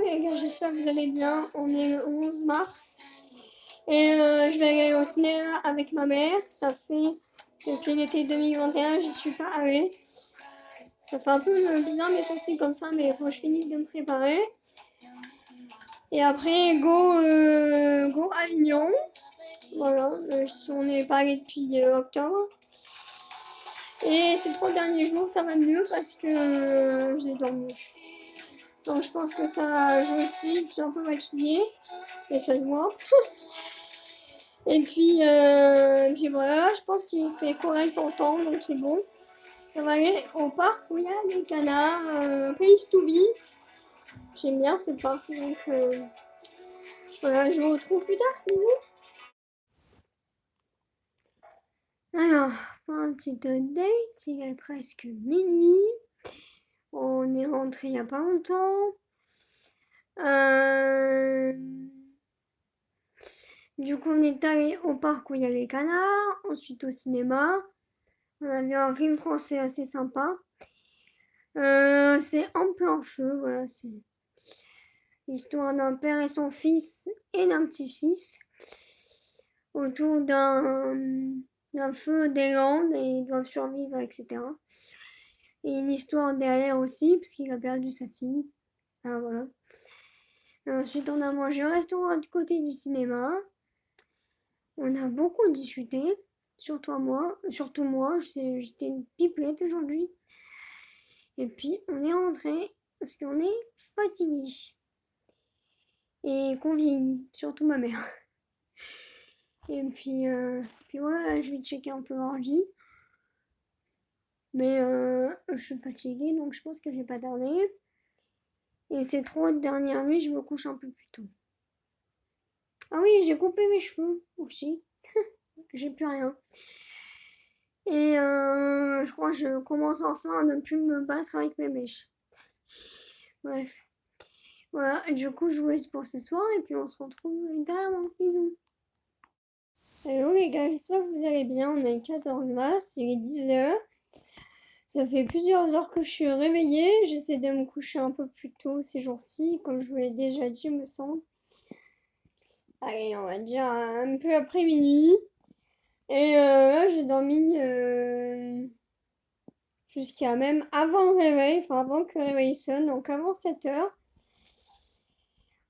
les gars, j'espère que vous allez bien. On est le 11 mars et je vais aller au cinéma avec ma mère. Ça fait depuis l'été 2021, j'y suis pas allée. Ça fait un peu bizarre mes sourcils comme ça, mais faut que je finisse de me préparer. Et après, go Avignon. Voilà, on est pas allé depuis octobre. Et ces 3 derniers jours, ça va mieux parce que j'ai dormi. Donc je pense que ça joue aussi, je suis un peu maquillée, et ça se voit. Et puis voilà, je pense qu'il fait correct en temps, donc c'est bon. On va aller au parc où il y a des canards, Place to Be. J'aime bien ce parc, donc voilà, je vous retrouve plus tard, bisous. Alors, pour un petit update, il est presque minuit. On est rentré il n'y a pas longtemps. Du coup, on est allé au parc où il y a les canards, ensuite au cinéma. On a vu un film français assez sympa. C'est En plein feu, voilà, c'est l'histoire d'un père et son fils et d'un petit-fils autour d'un feu des Landes et ils doivent survivre, etc. Et une histoire derrière aussi, parce qu'il a perdu sa fille. Ah, voilà. Et ensuite, on a mangé au restaurant du côté du cinéma. On a beaucoup discuté, surtout moi, j'étais une pipelette aujourd'hui. Et puis on est rentré parce qu'on est fatigué et qu'on vieillit, surtout ma mère. Et puis voilà, je vais checker un peu l'ordi. Mais je suis fatiguée donc je pense que je vais pas tarder. Et ces 3 dernières nuits, je me couche un peu plus tôt. Ah oui, j'ai coupé mes cheveux aussi. J'ai plus rien. Et je crois que je commence enfin à ne plus me battre avec mes mèches. Bref. Voilà, du coup, je vous laisse pour ce soir et puis on se retrouve ultérieurement. Bisous. Hello les gars, j'espère que vous allez bien. On est le 14 mars, il est 10h. Ça fait plusieurs heures que je suis réveillée. J'essaie de me coucher un peu plus tôt ces jours-ci, comme je vous l'ai déjà dit, me semble. Allez, on va dire un peu après minuit. Et là, j'ai dormi jusqu'à même avant le réveil, enfin avant que le réveil sonne, donc avant 7h.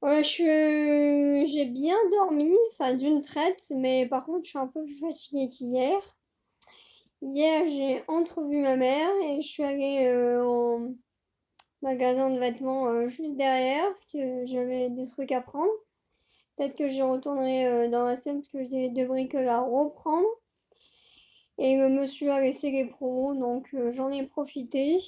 Ouais, j'ai bien dormi, enfin d'une traite, mais par contre, je suis un peu plus fatiguée qu'hier. Hier, j'ai entrevu ma mère et je suis allée en magasin de vêtements juste derrière parce que j'avais des trucs à prendre. Peut-être que j'y retournerai dans la semaine parce que j'ai des bricoles à reprendre. Et le monsieur a laissé les promos, donc j'en ai profité.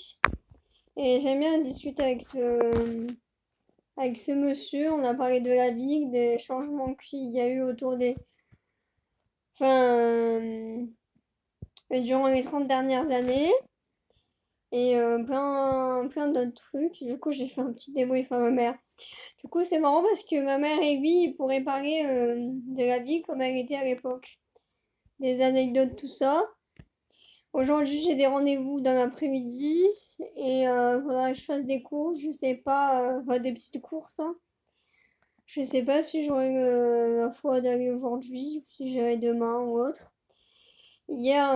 Et j'aime bien discuter avec ce monsieur. On a parlé de la vie, des changements qu'il y a eu autour des... Enfin, durant les 30 dernières années. Et plein d'autres trucs. Du coup, j'ai fait un petit débrief à ma mère. Du coup, c'est marrant parce que ma mère et lui, ils pourraient parler de la vie comme elle était à l'époque. Des anecdotes, tout ça. Aujourd'hui, j'ai des rendez-vous dans l'après-midi et faudra que je fasse des courses. Je sais pas, enfin, des petites courses, hein. Je sais pas si j'aurai la foi d'aller aujourd'hui ou si j'irai demain ou autre. Hier,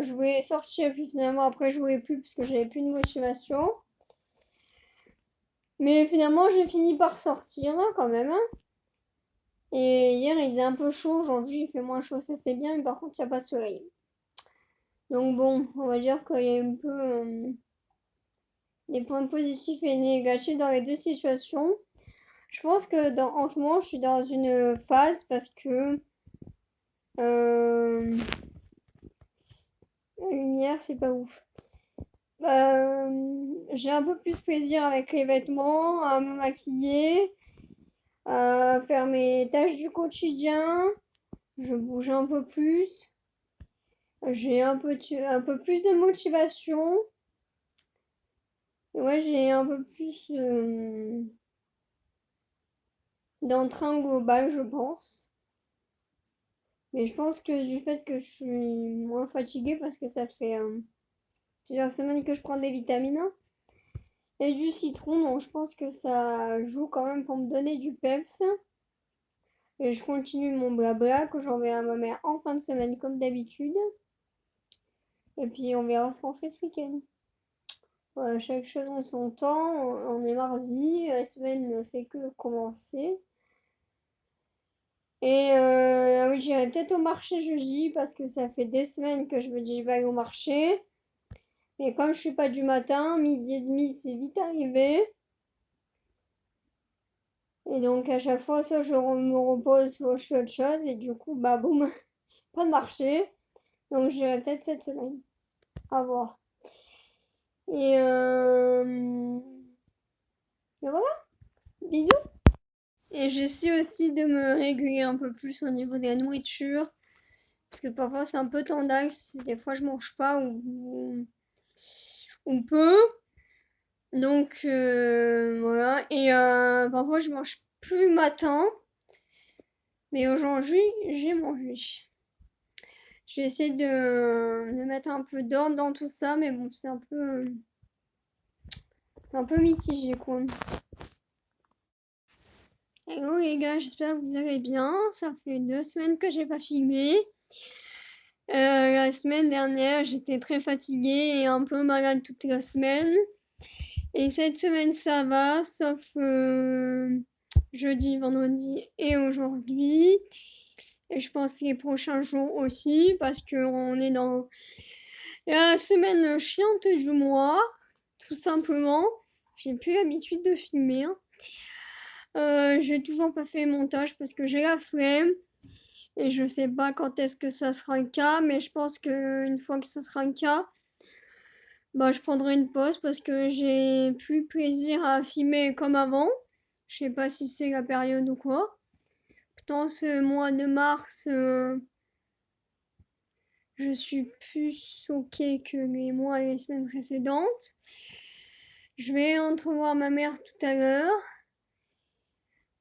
je voulais sortir, puis finalement, après, je voulais plus parce que j'avais plus de motivation. Mais finalement, j'ai fini par sortir hein, quand même, hein. Et hier, il faisait un peu chaud. Aujourd'hui, il fait moins chaud, ça c'est bien. Mais par contre, il n'y a pas de soleil. Donc bon, on va dire qu'il y a un peu des points positifs et négatifs dans les deux situations. Je pense que en ce moment, je suis dans une phase parce que la lumière, c'est pas ouf. J'ai un peu plus plaisir avec les vêtements, à me maquiller, à faire mes tâches du quotidien. Je bouge un peu plus. J'ai un peu plus de motivation. Ouais, j'ai un peu plus d'entrain global, je pense. Mais je pense que du fait que je suis moins fatiguée parce que ça fait plusieurs semaines que je prends des vitamines. et du citron, donc je pense que ça joue quand même pour me donner du peps. Et je continue mon blabla que j'enverrai à ma mère en fin de semaine comme d'habitude. Et puis on verra ce qu'on fait ce week-end. Voilà, chaque chose en son temps, on est mardi, la semaine ne fait que commencer. Et ah oui, j'irai peut-être au marché jeudi parce que ça fait des semaines que je me dis je vais aller au marché. Mais comme je suis pas du matin, midi et demi c'est vite arrivé. Et donc à chaque fois, soit je me repose, soit je fais autre chose. Et du coup, bah boum, pas de marché. Donc j'irai peut-être cette semaine. À voir. Et, et voilà, bisous. Et j'essaie aussi de me réguler un peu plus au niveau de la nourriture. Parce que parfois c'est un peu tendax. Des fois je mange pas ou on peut. Donc voilà. Et parfois je mange plus le matin. Mais aujourd'hui j'ai mangé. Je vais essayer de mettre un peu d'ordre dans tout ça. Mais bon, c'est un peu mitigé quoi. Hello les gars, j'espère que vous allez bien. Ça fait 2 semaines que j'ai pas filmé. La semaine dernière, j'étais très fatiguée et un peu malade toute la semaine. Et cette semaine, ça va, sauf jeudi, vendredi et aujourd'hui. Et je pense les prochains jours aussi, parce qu'on est dans la semaine chiante du mois, tout simplement. J'ai plus l'habitude de filmer. J'ai toujours pas fait le montage parce que j'ai la flemme. Et je sais pas quand est-ce que ça sera le cas, mais je pense qu'une fois que ça sera le cas, bah, je prendrai une pause parce que j'ai plus plaisir à filmer comme avant. Je sais pas si c'est la période ou quoi. Pourtant, ce mois de mars, je suis plus ok que les mois et les semaines précédentes. Je vais entrevoir ma mère tout à l'heure.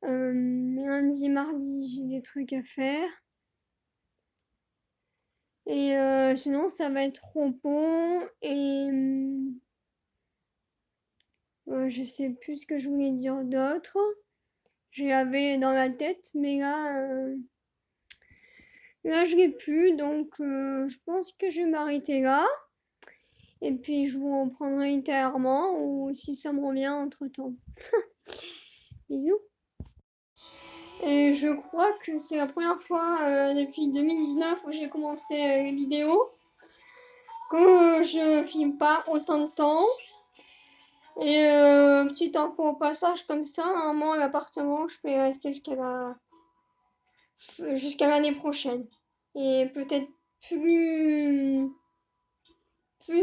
Lundi, mardi, j'ai des trucs à faire. Et sinon, ça va être repos et je sais plus ce que je voulais dire d'autre. J'avais dans la tête, mais là je l'ai plus, donc je pense que je vais m'arrêter là. Et puis je vous reprendrai ultérieurement ou si ça me revient entre-temps. Bisous. Et je crois que c'est la première fois depuis 2019 où j'ai commencé les vidéos que je filme pas autant de temps. Et petite info au passage comme ça, normalement l'appartement je peux y rester jusqu'à l'année prochaine. Et peut-être plus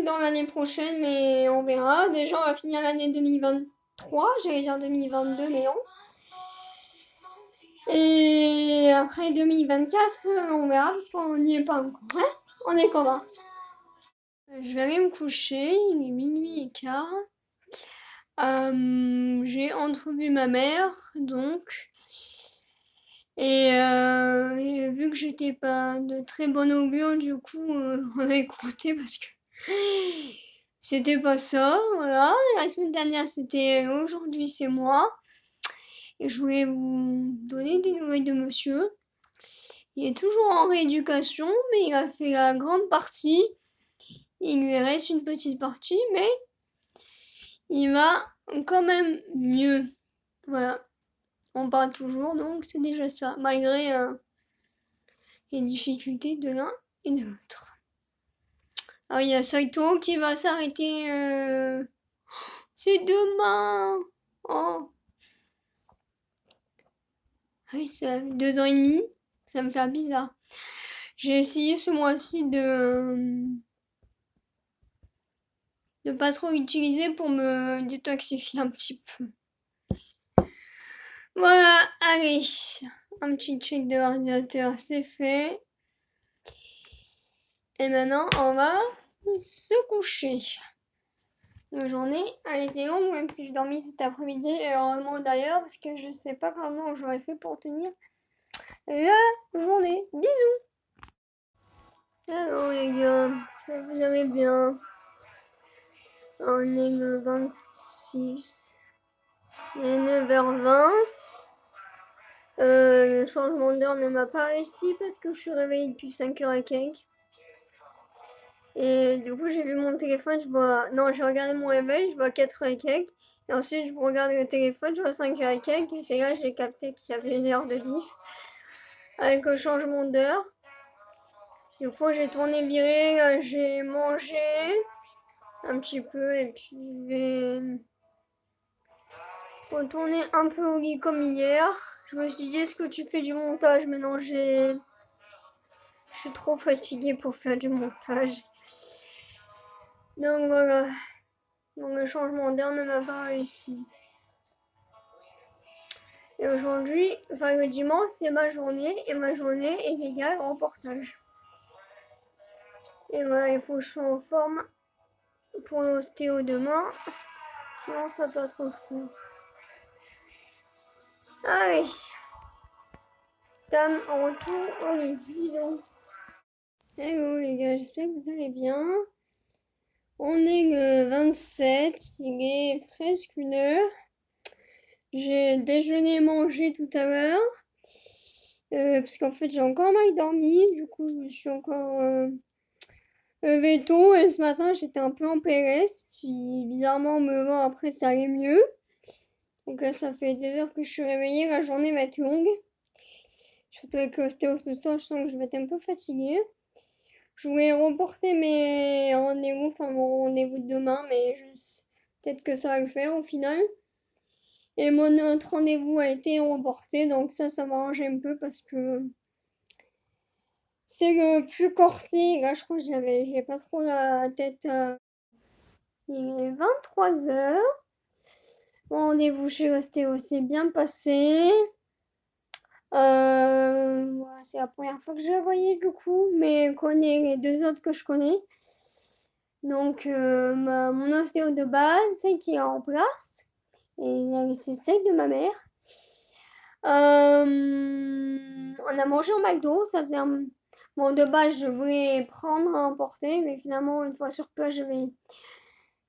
dans l'année prochaine, mais on verra. Déjà on va finir l'année 2023, j'allais dire 2022 mais non. Et après 2024, on verra parce qu'on n'y est pas encore. Hein, on est qu'en mars. Je vais aller me coucher, il est minuit et quart. J'ai entrevu ma mère, donc. Et vu que j'étais pas de très bon augure, du coup, on a écouté parce que c'était pas ça, voilà. La semaine dernière, c'était aujourd'hui, c'est moi. Et je voulais vous donner des nouvelles de monsieur. Il est toujours en rééducation, mais il a fait la grande partie. Il lui reste une petite partie, mais il va quand même mieux. Voilà. On parle toujours, donc c'est déjà ça, malgré les difficultés de l'un et de l'autre. Alors il y a Saito qui va s'arrêter. C'est demain. Oh. Oui, ça 2 ans et demi. Ça me fait bizarre. J'ai essayé ce mois-ci de pas trop utiliser pour me détoxifier un petit peu. Voilà, allez. Un petit check de l'ordinateur, c'est fait. Et maintenant, on va se coucher. La journée a été longue, même si j'ai dormi cet après-midi, et heureusement d'ailleurs, parce que je sais pas comment j'aurais fait pour tenir la journée. Bisous. Hello les gars, vous allez bien. On est le 20. 6. Il est 9h20. Le changement d'heure ne m'a pas réussi parce que je suis réveillée depuis 5h et quelques. Et du coup, j'ai vu mon téléphone, je vois. Non, j'ai regardé mon réveil, je vois 4h et quelques. Et ensuite, je regarde le téléphone, je vois 5h et quelques. Et c'est là que j'ai capté qu'il y avait une heure de diff avec le changement d'heure. Du coup, j'ai tourné viré, là, j'ai mangé un petit peu et puis je vais retourner un peu au lit comme hier. Je me suis dit, est-ce que tu fais du montage? Mais non, je suis trop fatiguée pour faire du montage. Donc voilà. Donc le changement d'heure ne m'a pas réussi. Et aujourd'hui, enfin le dimanche, c'est ma journée. Et ma journée est égale au reportage. Et voilà, il faut que je sois en forme pour l'ostéo demain. Sinon, ça peut être fou. Allez. Tam, en retour au lit. Bisous. Hello les gars, j'espère que vous allez bien. On est le 27, il est presque 1h. J'ai déjeuné et mangé tout à l'heure. Parce qu'en fait j'ai encore mal dormi, du coup je me suis encore levée tôt et ce matin j'étais un peu en PLS, puis bizarrement en me levant après ça allait mieux. Donc là ça fait des heures que je suis réveillée, la journée va être longue. Surtout avec l'ostéo ce soir, je sens que je vais être un peu fatiguée. Je voulais reporter mes rendez-vous, enfin mon rendez-vous de demain, mais peut-être que ça va le faire au final. Et mon autre rendez-vous a été reporté, donc ça m'arrange un peu parce que c'est le plus corsé. Là, je crois que j'ai pas trop la tête. Il est 23h. Mon rendez-vous chez l'ostéo s'est bien passé. Voilà, c'est la première fois que je la voyais du coup, mais je connais les deux autres que je connais. Donc, mon ostéo de base, celle qui est en place, et c'est celle de ma mère. On a mangé au McDo, ça faisait Bon, de base, je voulais prendre à emporter, mais finalement, une fois sur place, j'avais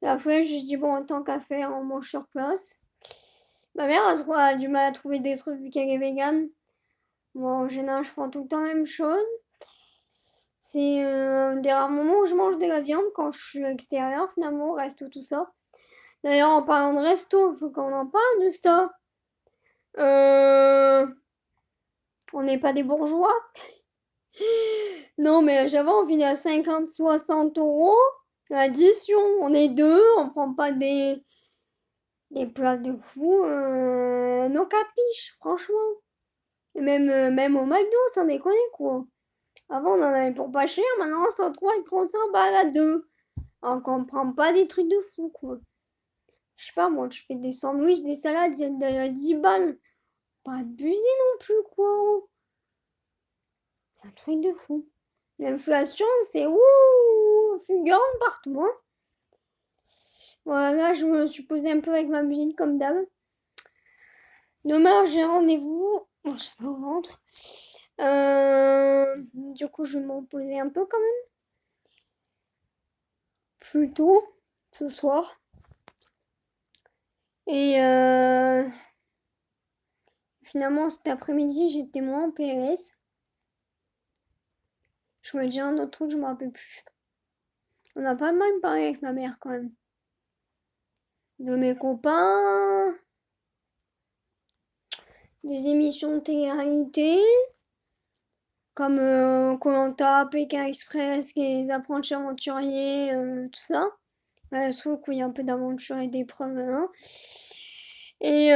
la flemme. Je dis, bon, tant qu'à faire, on mange sur place. Ma mère a du mal à trouver des trucs vu qu'elle est végane. Moi, en général, je prends tout le temps la même chose. C'est des rares moments où je mange de la viande quand je suis à l'extérieur, finalement, resto, tout ça. D'ailleurs, en parlant de resto, il faut qu'on en parle de ça. On n'est pas des bourgeois. Non, mais j'avais envie de 50-60 € l'addition. On est deux, on prend pas des plats de fou. Nos capiches, franchement. Et même au McDo, sans déconner, quoi. Avant, on en avait pour pas cher, maintenant, on s'en trouve avec 35 balles à deux. Alors qu'on prend pas des trucs de fou, quoi. Je sais pas, moi, je fais des sandwichs, des salades, de 10 balles. Pas abuser non plus, quoi. C'est un truc de fou. L'inflation, c'est ouh, fulgurant partout, hein. Voilà, je me suis posée un peu avec ma musique comme d'hab. Demain, j'ai rendez-vous. Bon, j'ai pas au ventre. Du coup, je vais me reposer un peu quand même. Plus tôt, ce soir. Et finalement, cet après-midi, j'étais moins en PLS. Je me dis un autre truc, je me rappelle plus. On a pas mal parlé avec ma mère quand même. De mes copains, des émissions de télé-réalité, comme Koh-Lanta, Pékin Express, les apprentis aventuriers, tout ça. Je trouve qu'il y a un peu d'aventure et d'épreuves, hein. Et,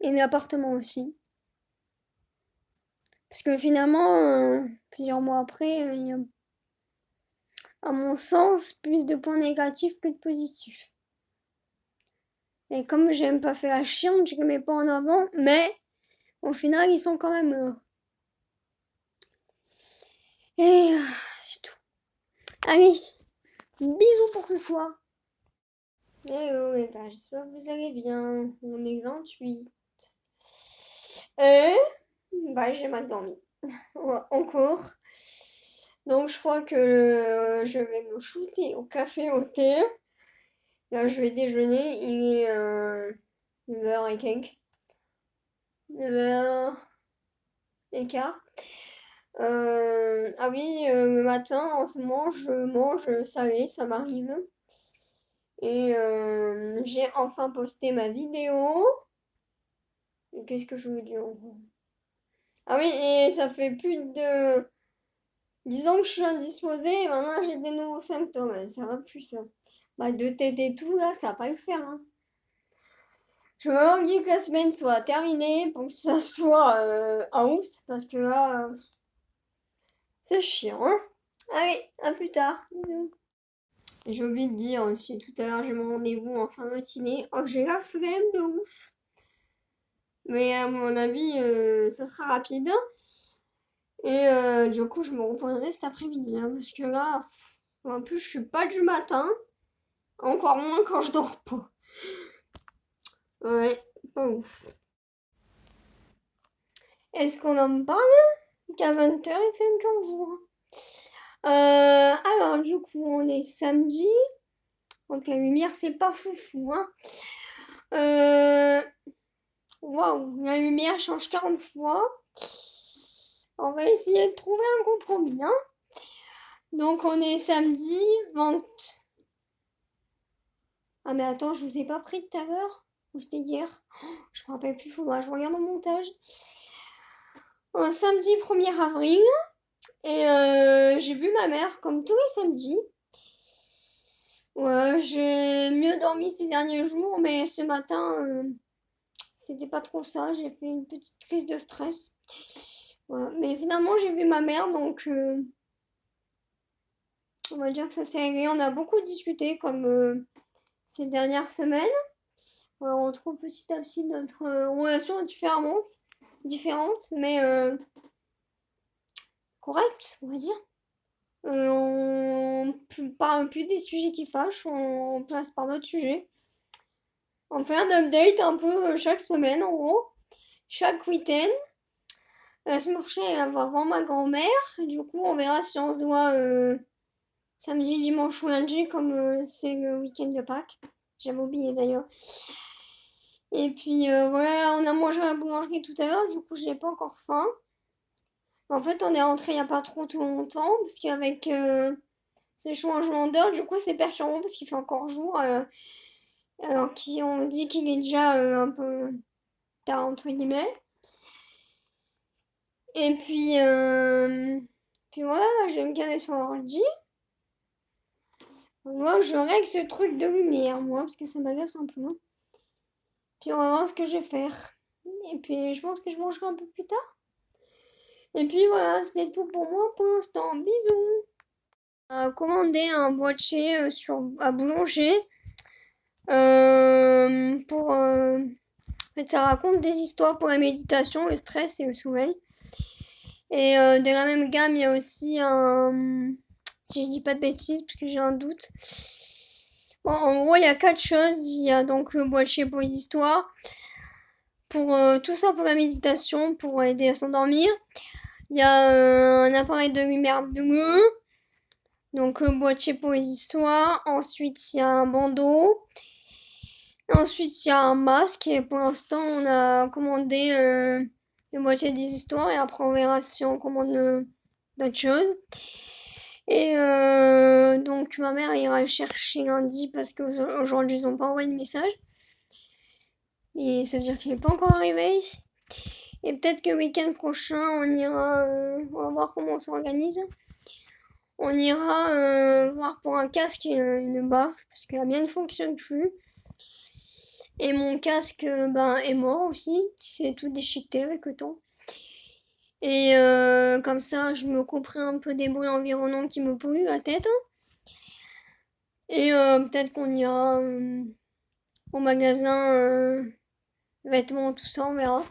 et l'appartement aussi. Parce que finalement, plusieurs mois après, il y a, à mon sens, plus de points négatifs que de positifs. Et comme j'aime pas faire la chiante, je les mets pas en avant, mais au final, ils sont quand même Et c'est tout. Allez, bisous pour ce soir. Hello les gars, j'espère que vous allez bien. On est 28. Et j'ai mal dormi. Ouais, encore. Donc je crois que je vais me shooter au café au thé. Là, je vais déjeuner, il est 9h et quelques. 9h et quart. Ah oui, le matin, en ce moment, je mange salé, ça m'arrive. Et j'ai enfin posté ma vidéo. Et qu'est-ce que je veux dire encore? Ah oui, et ça fait plus de 10 ans que je suis indisposée et maintenant j'ai des nouveaux symptômes. Et ça va plus, ça. Bah, de tête et tout, là, ça va pas le faire, hein. Je veux vraiment que la semaine soit terminée pour que ça soit en août, parce que là, c'est chiant, hein. Allez, à plus tard. Bisous. Et j'ai oublié de dire aussi, tout à l'heure, j'ai mon rendez-vous en fin de matinée. Oh, j'ai la flemme de ouf. Mais à mon avis, ce sera rapide. Et du coup, je me reposerai cet après-midi, hein, parce que là, en plus, je suis pas du matin. Encore moins quand je dors pas. Ouais, pas ouf. Est-ce qu'on en parle? Qu'à 20h, il fait encore jour. Alors, du coup, on est samedi. Donc, la lumière, c'est pas foufou, hein. Euh, Waouh, la lumière change 40 fois. On va essayer de trouver un compromis, hein. Donc, on est samedi 20. Ah, mais attends, je vous ai pas pris tout à l'heure? Ou c'était hier? Je me rappelle plus, faudra que je regarde au montage. Samedi 1er avril. Et j'ai vu ma mère comme tous les samedis. Ouais, j'ai mieux dormi ces derniers jours, mais ce matin, c'était pas trop ça. J'ai fait une petite crise de stress. Voilà. Mais finalement, j'ai vu ma mère, donc on va dire que ça s'est réglé. On a beaucoup discuté comme ces dernières semaines. On retrouve petit à petit notre relation différente, mais correcte, on va dire. On parle plus des sujets qui fâchent, on passe par d'autres sujets. On fait un update un peu chaque semaine en gros, chaque week-end. La semaine prochaine, elle va voir ma grand-mère. Du coup, on verra si on se voit samedi, dimanche ou lundi, comme c'est le week-end de Pâques. J'avais oublié d'ailleurs. Et puis voilà, on a mangé à la boulangerie tout à l'heure, du coup, j'ai pas encore faim. En fait, on est rentré il y a pas trop tout longtemps, parce qu'avec ce changement d'heure, du coup, c'est perturbant parce qu'il fait encore jour. Alors qu'on dit qu'il est déjà un peu tard, entre guillemets. Et puis voilà, je vais me caler sur l'ordi. Moi, je règle ce truc de lumière, moi, parce que ça m'agace un peu, hein. Puis on va voir ce que je vais faire. Et puis je pense que je mangerai un peu plus tard. Et puis voilà, c'est tout pour moi pour l'instant. Bisous. Commandé un boîtier à boulanger pour en fait, ça raconte des histoires pour la méditation, le stress et le sommeil. Et de la même gamme, il y a aussi un, si je dis pas de bêtises, parce que j'ai un doute. Bon, en gros, il y a 4 choses. Il y a donc le boîtier pour les histoires, pour tout ça pour la méditation, pour aider à s'endormir. Il y a un appareil de lumière bleue, donc boîtier pour les histoires. Ensuite, il y a un bandeau. Ensuite, il y a un masque. Et pour l'instant, on a commandé le boîtier des histoires. Et après, on verra si on commande d'autres choses. Et donc, ma mère ira le chercher lundi parce qu'aujourd'hui, ils n'ont pas envoyé de message. Et ça veut dire qu'il n'est pas encore arrivé. Et peut-être que le week-end prochain, on ira. On va voir comment on s'organise. On ira voir pour un casque une baffe, parce que la mienne ne fonctionne plus. Et mon casque ben, est mort aussi. C'est tout déchiqueté avec le temps. Et comme ça, je me couperai un peu des bruits environnants qui me polluent la tête. Et peut-être qu'on ira au magasin vêtements, tout ça, on verra.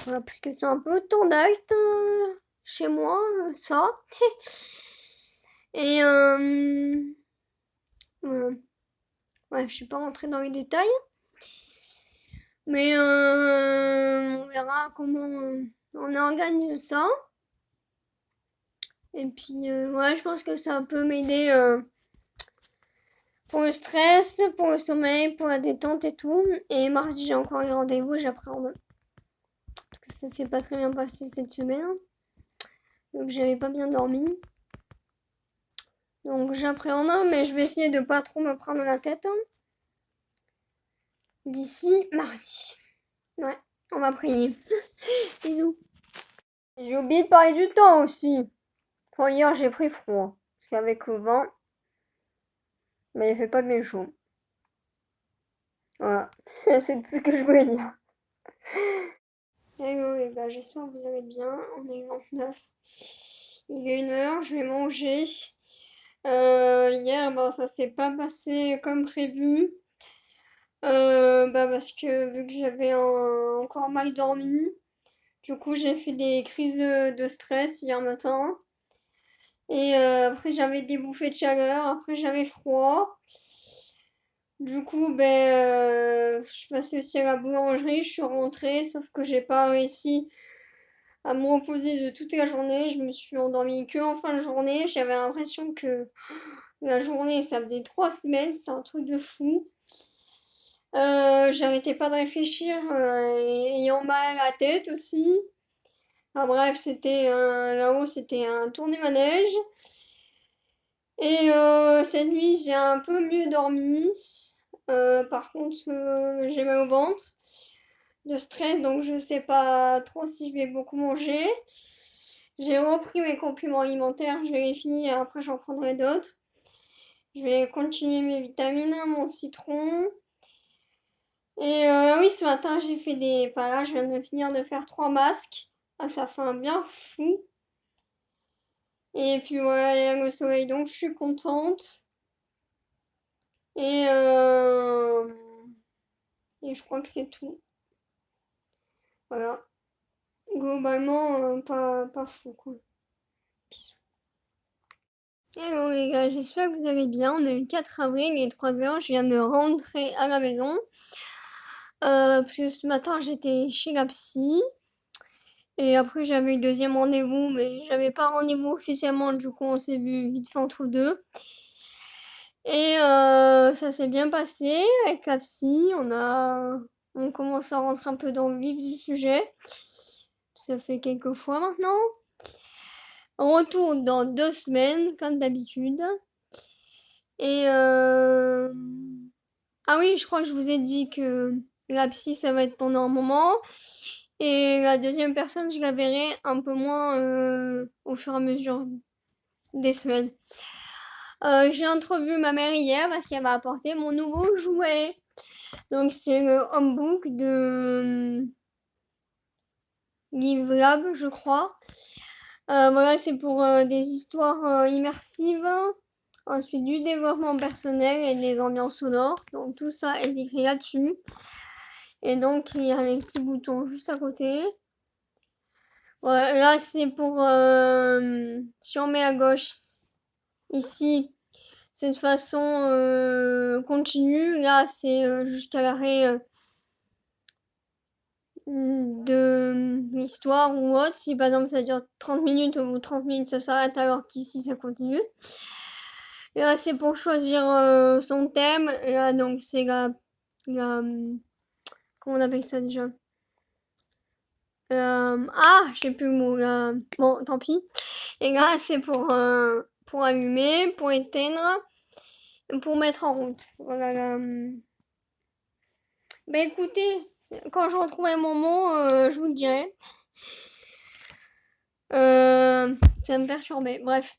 Voilà, parce que c'est un peu tendaste chez moi, ça. Et ouais, je suis pas rentrée dans les détails. Mais on verra comment on organise ça. Et puis, ouais, je pense que ça peut m'aider pour le stress, pour le sommeil, pour la détente et tout. Et mardi, j'ai encore un rendez-vous et j'appréhende. Parce que ça s'est pas très bien passé cette semaine. Donc j'avais pas bien dormi. Donc j'appréhende, mais je vais essayer de pas trop me prendre la tête. D'ici mardi. Ouais, on va prier. Bisous. J'ai oublié de parler du temps aussi. Hier, j'ai pris froid. Parce qu'avec le vent, mais il fait pas bien chaud. Voilà. C'est tout ce que je voulais dire. Hello les gars, j'espère que vous allez bien. On est le 29. Il est 1h, je vais manger. Hier, bon, ça s'est pas passé comme prévu. Parce que vu que j'avais encore mal dormi, du coup j'ai fait des crises de stress hier matin. Et après j'avais des bouffées de chaleur, après j'avais froid. Du coup, je suis passée aussi à la boulangerie, je suis rentrée, sauf que j'ai pas réussi à me reposer de toute la journée. Je me suis endormie que en fin de journée. J'avais l'impression que la journée, ça faisait 3 semaines, c'est un truc de fou. J'arrêtais pas de réfléchir, ayant mal à la tête aussi. Enfin bref, c'était là-haut, c'était un tourné-manège. Et cette nuit, j'ai un peu mieux dormi. Par contre, j'ai mal au ventre, de stress, donc je sais pas trop si je vais beaucoup manger. J'ai repris mes compléments alimentaires, je vais les finir et après j'en prendrai d'autres. Je vais continuer mes vitamines, mon citron. Et oui, ce matin j'ai fait des... Enfin là, je viens de finir de faire 3 masques. Ah, ça fait un bien fou. Et puis voilà, il y a le soleil, donc je suis contente. Et, euh... et je crois que c'est tout. Voilà. Globalement, pas fou, quoi. Bisous. Hello les gars, j'espère que vous allez bien. On est le 4 avril, il est 3h, je viens de rentrer à la maison. Puis ce matin, j'étais chez la psy. Et après, j'avais le deuxième rendez-vous, mais j'avais pas rendez-vous officiellement, du coup, on s'est vu vite fait entre deux. Et ça s'est bien passé avec la psy. On commence à rentrer un peu dans le vif du sujet. Ça fait quelques fois maintenant. On retourne dans 2 semaines, comme d'habitude. Et ah oui, je crois que je vous ai dit que la psy, ça va être pendant un moment. Et la deuxième personne, je la verrai un peu moins au fur et à mesure des semaines. J'ai entrevu ma mère hier parce qu'elle m'a apporté mon nouveau jouet. Donc c'est le Homebook de Livrable, je crois. Voilà, c'est pour des histoires immersives. Ensuite, du développement personnel et des ambiances sonores. Donc tout ça est écrit là-dessus. Et donc il y a les petits boutons juste à côté. Ouais, là c'est pour si on met à gauche ici, c'est de façon continue. Là c'est jusqu'à l'arrêt de l'histoire ou autre. Si par exemple ça dure 30 minutes, au bout de 30 minutes ça s'arrête alors qu'ici ça continue. Et là c'est pour choisir son thème. Et là donc c'est la comment on appelle ça déjà? Je sais plus le mot là. Bon, tant pis. Et là c'est pour allumer, pour éteindre, pour mettre en route. Voilà. Écoutez, quand je retrouverai mon mot, je vous le dirai. Ça me perturbait. Bref.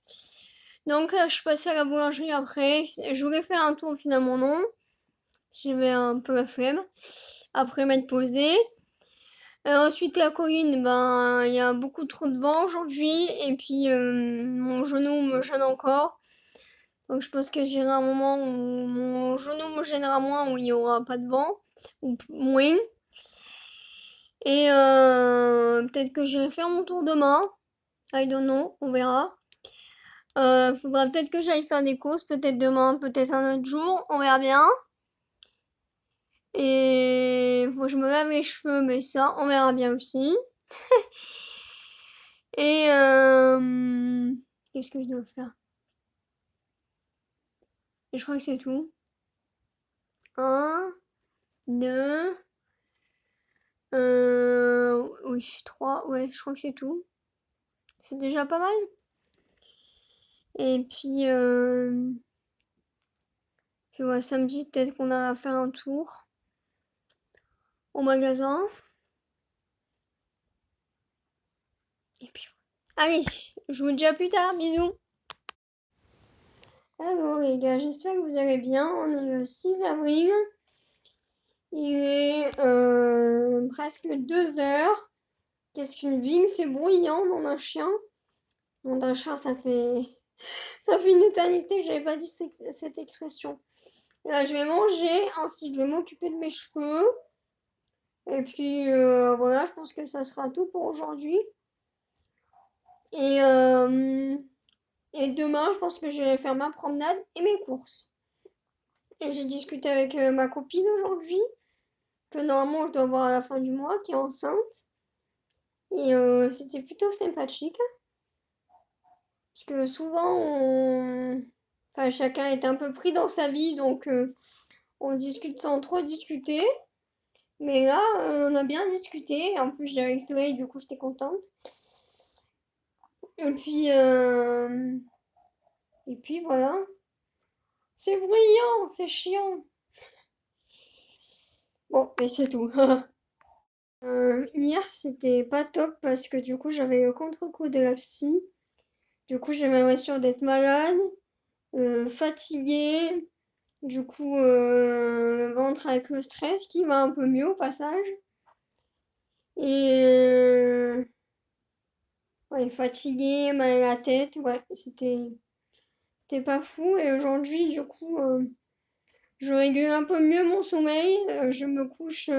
Donc je suis passée à la boulangerie après. Je voulais faire un tour finalement non. J'avais un peu la flemme. Après m'être posée. Ensuite la colline, il y a beaucoup trop de vent aujourd'hui. Et puis mon genou me gêne encore. Donc je pense que j'irai à un moment où mon genou me gênera moins, où il n'y aura pas de vent. Ou moins. Et peut-être que j'irai faire mon tour demain. I don't know, on verra. Faudra peut-être que j'aille faire des courses, peut-être demain, peut-être un autre jour, on verra bien. Et faut que je me lave les cheveux, mais ça, on verra bien aussi. Et qu'est-ce que je dois faire? Et je crois que c'est tout. 1, 2, oui, 3, ouais, je crois que c'est tout. C'est déjà pas mal. Et puis ouais, samedi, peut-être qu'on a à faire un tour au magasin. Et puis voilà. Allez, je vous dis à plus tard, bisous. Alors les gars, j'espère que vous allez bien. On est le 6 avril. Il est presque 2 heures. Qu'est-ce qu'une ville? C'est bruyant dans un chien. Dans un chien, ça fait une éternité que j'avais pas dit cette expression. Là, je vais manger, ensuite je vais m'occuper de mes cheveux. Et puis voilà, je pense que ça sera tout pour aujourd'hui. Et, et demain, je pense que je vais faire ma promenade et mes courses. Et j'ai discuté avec ma copine aujourd'hui, que normalement je dois voir à la fin du mois, qui est enceinte. Et c'était plutôt sympathique. Parce que souvent, enfin, chacun est un peu pris dans sa vie, donc on discute sans trop discuter. Mais là, on a bien discuté. En plus, j'avais le soleil, du coup, j'étais contente. Et puis, voilà. C'est bruyant, c'est chiant. Bon, mais c'est tout. Hier, c'était pas top parce que du coup, j'avais le contre-coup de la psy. Du coup, j'avais l'impression d'être malade, fatiguée. Du coup, le ventre avec le stress qui va un peu mieux au passage. Et ouais, fatiguée, mal à la tête, ouais, c'était pas fou. Et aujourd'hui, du coup, je régule un peu mieux mon sommeil. Je me couche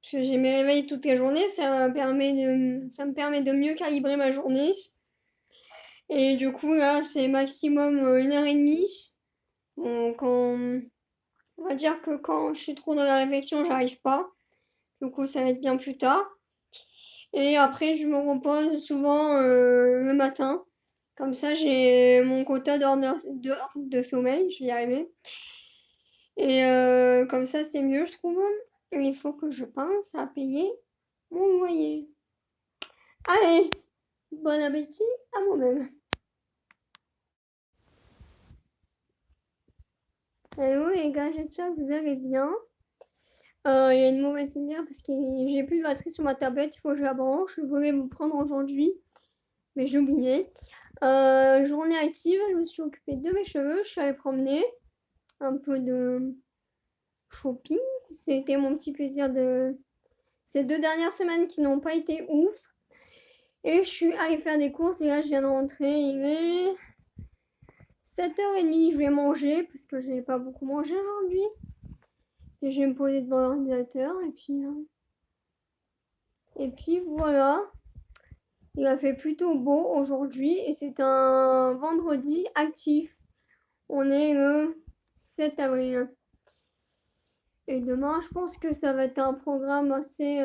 parce que j'ai mes réveils toute la journée. Ça me permet de mieux calibrer ma journée. Et du coup, là, c'est maximum 1 heure et demie. Donc, on va dire que quand je suis trop dans la réflexion, j'arrive pas. Du coup, ça va être bien plus tard. Et après, je me repose souvent le matin. Comme ça, j'ai mon quota d'heures de sommeil, je vais y arriver. Et comme ça, c'est mieux, je trouve. Il faut que je pense à payer mon loyer. Allez, bon appétit à moi-même. Hello les gars, j'espère que vous allez bien. Il y a une mauvaise lumière parce que j'ai plus de batterie sur ma tablette, il faut que je la branche. Je voulais vous prendre aujourd'hui, mais j'ai oublié. Journée active, je me suis occupée de mes cheveux, je suis allée promener, un peu de shopping. C'était mon petit plaisir de ces 2 dernières semaines qui n'ont pas été ouf. Et je suis allée faire des courses et là je viens de rentrer. Il est 7h30, je vais manger parce que j'ai pas beaucoup mangé aujourd'hui. Et je vais me poser devant l'ordinateur et puis voilà. Il a fait plutôt beau aujourd'hui et c'est un vendredi actif. On est le 7 avril. Et demain, je pense que ça va être un programme assez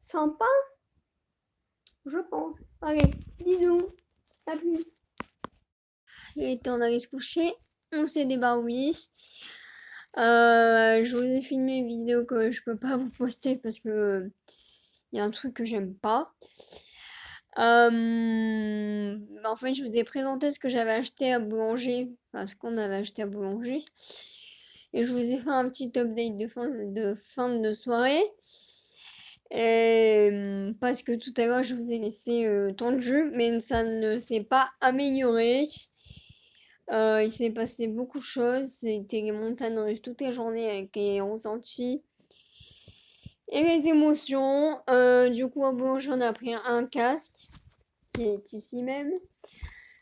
sympa, je pense. Allez, bisous, à plus. Il est temps d'aller se coucher. On s'est débarbouillé. Je vous ai filmé une vidéo que je peux pas vous poster parce que il y a un truc que j'aime pas. En fait, je vous ai présenté ce que j'avais acheté à boulanger, enfin ce qu'on avait acheté à boulanger. Et je vous ai fait un petit update de fin de soirée. Parce que tout à l'heure, je vous ai laissé tant de jeu, mais ça ne s'est pas amélioré. Il s'est passé beaucoup de choses. C'était les montagnes russes toute la journée avec les ressentis et les émotions. Du coup, bon, j'en ai pris un casque qui est ici même.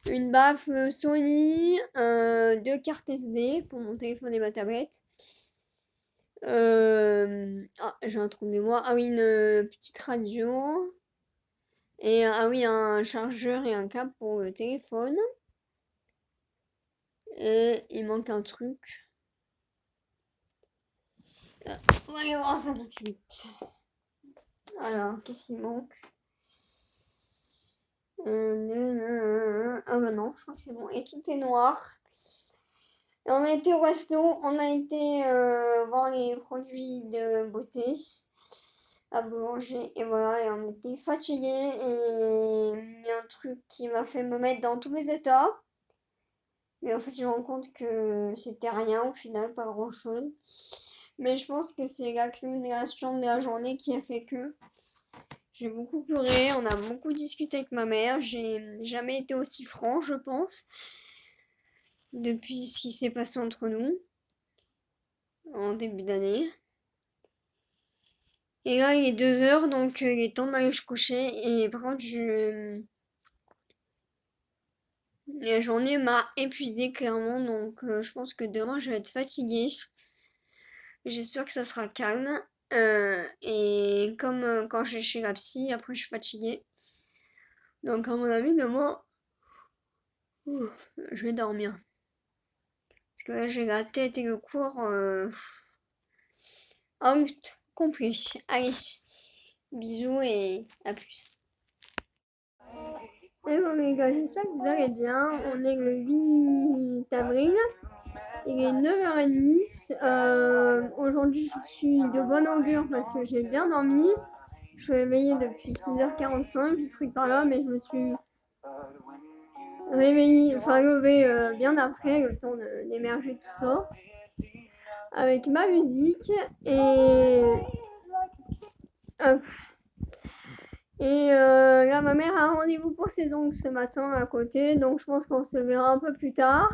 Une baffe Sony, 2 cartes SD pour mon téléphone et ma tablette. J'ai un trou de mémoire. Ah oui, une petite radio. Et ah oui, un chargeur et un câble pour le téléphone. Et il manque un truc. On va aller voir ça tout de suite. Alors, qu'est-ce qu'il manque? Ah bah non, je crois que c'est bon. Et tout est noir. Et on a été au resto, on a été voir les produits de beauté à Boulanger et voilà, et on était fatigués et il y a un truc qui m'a fait me mettre dans tous mes états. Mais en fait, je me rends compte que c'était rien au final, pas grand chose. Mais je pense que c'est l'accumulation de la journée qui a fait que j'ai beaucoup pleuré, on a beaucoup discuté avec ma mère, j'ai jamais été aussi franc, je pense, depuis ce qui s'est passé entre nous en début d'année. Et là, il est 2 heures, donc il est temps d'aller se coucher. Et par contre, la journée m'a épuisée clairement, donc je pense que demain je vais être fatiguée. J'espère que ça sera calme. Et comme quand j'ai chez la psy, après je suis fatiguée. Donc à mon avis, demain, je vais dormir. Parce que là, j'ai la tête et le corps out complet. Allez, bisous et à plus. Hello les gars, j'espère que vous allez bien. On est le 8 avril. Il est 9h30. Aujourd'hui, je suis de bonne augure parce que j'ai bien dormi. Je suis réveillée depuis 6h45, des trucs par là, mais je me suis réveillée, enfin levée bien après, le temps d'émerger tout ça. Avec ma musique et hop. Et là, ma mère a un rendez-vous pour ses ongles ce matin à côté, donc je pense qu'on se verra un peu plus tard.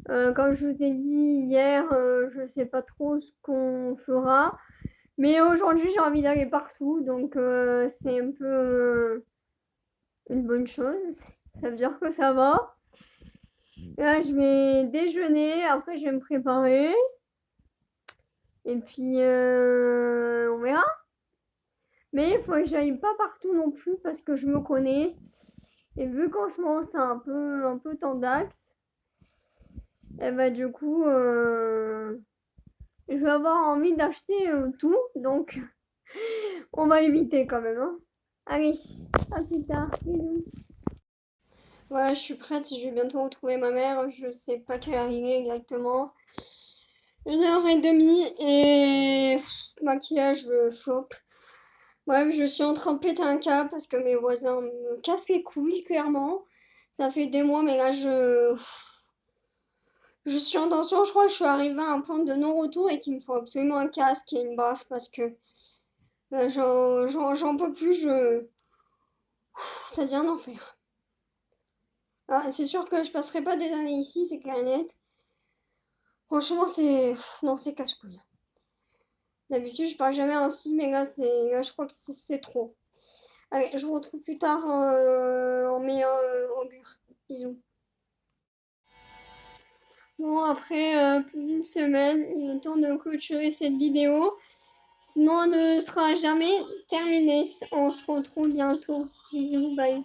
Comme je vous ai dit hier, je sais pas trop ce qu'on fera, mais aujourd'hui j'ai envie d'aller partout, donc c'est un peu une bonne chose. Ça veut dire que ça va. Là, je vais déjeuner, après je vais me préparer, et puis on verra. Mais il faut que j'aille pas partout non plus parce que je me connais. Et vu qu'en ce moment c'est un peu tendax, et bah du coup je vais avoir envie d'acheter tout. Donc on va éviter quand même. Hein. Allez, à plus tard. Bisous. Voilà, je suis prête. Je vais bientôt retrouver ma mère. Je sais pas quelle heure il est exactement. 1h30 et maquillage flop. Bref, je suis en train de péter un câble parce que mes voisins me cassent les couilles, clairement. Ça fait des mois, mais là, je suis en tension. Je crois que je suis arrivée à un point de non-retour et qu'il me faut absolument un casque et une baffe parce que là, j'en peux plus. Ça devient un enfer. Ah, c'est sûr que je passerai pas des années ici, c'est clair et net. Franchement, non, c'est casse-couille. D'habitude, je parle jamais ainsi, mais là, je crois que c'est trop. Allez, je vous retrouve plus tard en meilleur augure. Bisous. Bon, après plus d'une semaine, il est temps de clôturer cette vidéo. Sinon, elle ne sera jamais terminée. On se retrouve bientôt. Bisous, bye.